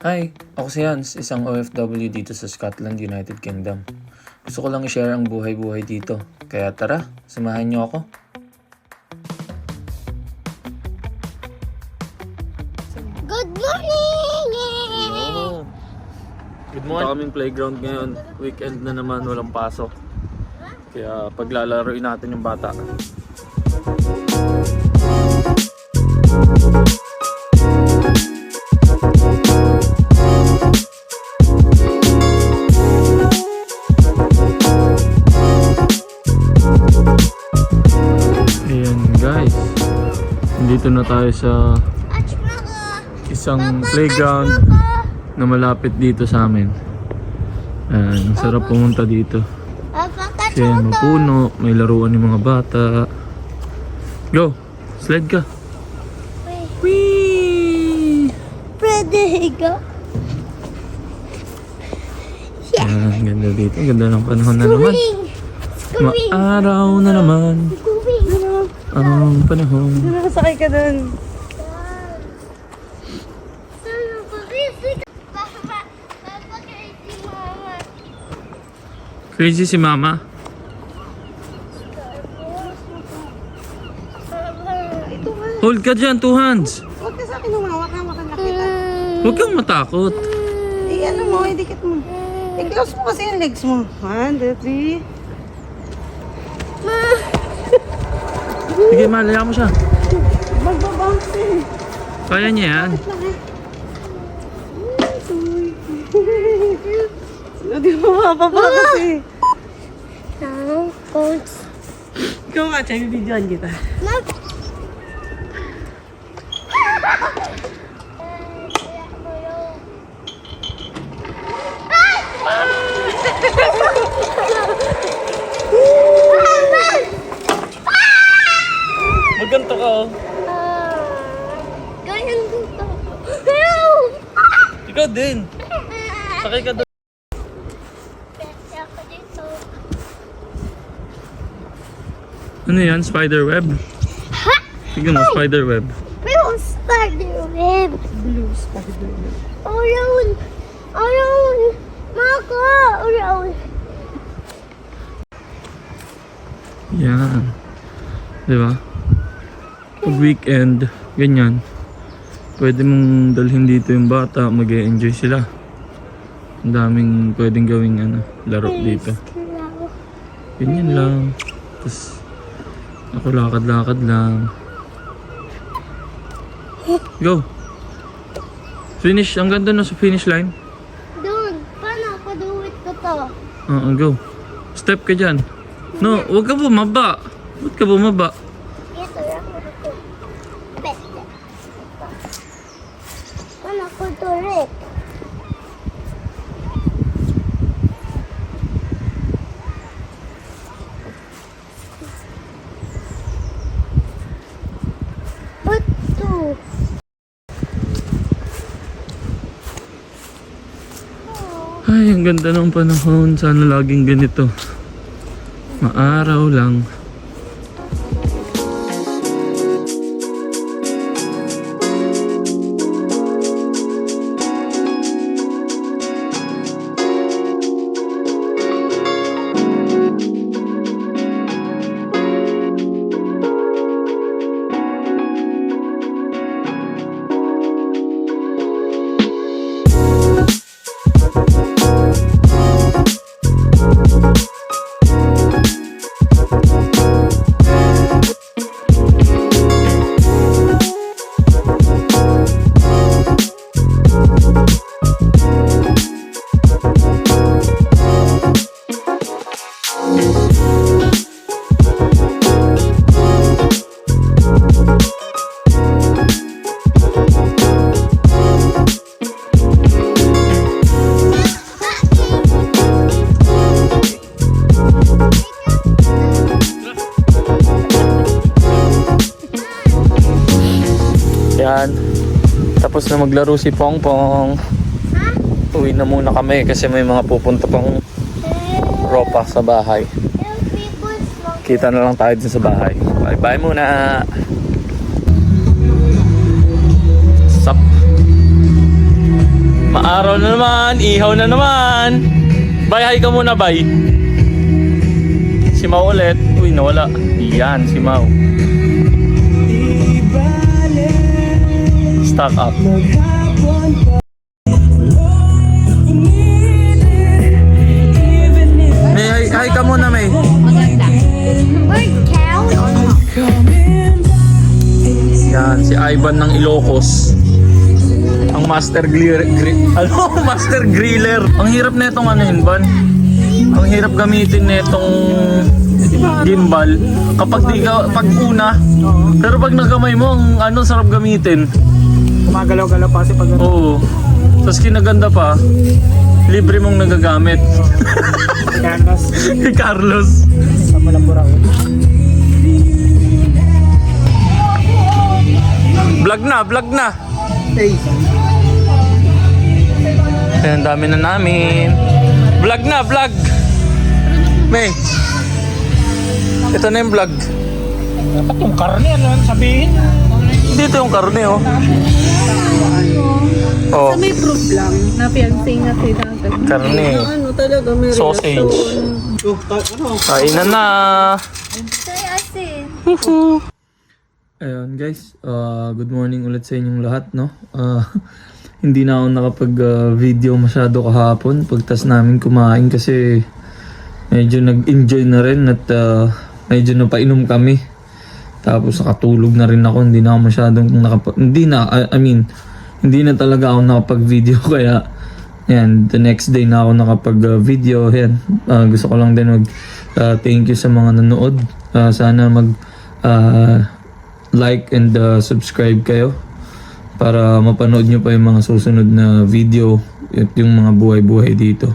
Hi, ako si Hans, isang OFW dito sa Scotland, United Kingdom. Gusto ko lang i-share ang buhay-buhay dito. Kaya tara, samahan niyo ako. Good morning! Good morning. Ito kaming playground ngayon. Weekend na naman, walang pasok. Kaya paglalaroin natin yung bata. Ayan guys, dito na tayo sa isang playground na malapit dito sa amin. Ang sarap pumunta dito. Kasi may puno, may laruan yung mga bata. Go! Sled ka! Whee! Pwede ka? Ayan, ganda dito. Ganda ng panahon na naman. Maaraw na naman ang panahon. Nakasakay ka dun. Crazy si mama. Hold ka dyan, 2 hands. Huwag ka sa akin umawak na makalakita. Huwag kang matakot. Ano mo, idikit mo. I-close mo kasi yung legs mo. 1, 2, 3. Sige, malaya mo siya. Magbabounce eh. Kaya niya yan. Hindi mo mababa kasi. Ikaw nga, Chay, bibidyoan kita. Maganto ka oh. Ganyan dito. Ikaw din. Sakay ka doon. Pwede ako dito. Ano yan? Spider web? Ha? Tignan mo, spider web. Blue spider web. Blue spider. Around. Around. Maka. Around. Yan. Diba? Pag weekend, ganyan. Pwede mong dalhin dito yung bata, mag-e-enjoy sila. Ang daming pwedeng gawing laro dito. Ganyan lang. Tapos, ako lakad-lakad lang. Go! Finish, ang ganda na sa finish line. Doon. Paano ako duwit ko to? Go. Step ka dyan. No, huwag ka bumaba. Ba't ka bumaba? Ito lang ako. Pwede. Paano ako duwit? Ito. Ay, ang ganda ng panahon. Sana laging ganito. Maaraw lang. Yan. Tapos na maglaro si Pongpong. Uwi na muna kami kasi may mga pupunta pang ropa sa bahay. Kita na lang tayo din sa bahay. Bye bye muna. Sup? Araw na naman, ihaw na naman. Bye, hi ka muna, bye. Si Mau ulit. Uy, nawala. Yan, si Mau. Stock up. May, hi ka muna, May. Maganda. Bird count. Yan, si Ivan ng Ilocos. Ang master griller. Master griller. Ang hirap na itong ano yun, Van. Ang hirap gamitin na itong gimbal. Kapag di ka, pag una. Pero pag nagamay mo, ang ano, sarap gamitin. Gumagalaw-galaw pa kasi pag Oo. Tapos kinaganda pa, libre mong nagagamit. Carlos Ni Carlos. sa Malapura. Vlog na, vlog na. Hey. Ayan, dami na namin. Vlog na, vlog. May. Ito na yung vlog. Dapat yung karne, ano sabihin? Dito yung karne, oh. Oh, May proof lang na fiancé na sila. karne. Ano talaga, may Sausage. Ano? Kainan na. Say asin. Ayun guys, good morning ulit sa inyong lahat, no? Hindi na ako nakapag-video masyado kahapon pagtas namin kumain kasi medyo nag-enjoy na rin at medyo napainom kami. Tapos nakatulog na rin ako, hindi na ako masyadong hindi na talaga ako nakapag-video kaya yan, the next day na ako nakapag-video. Yan, gusto ko lang din thank you sa mga nanood. Sana like and subscribe kayo para mapanood nyo pa yung mga susunod na video at yung mga buhay-buhay dito.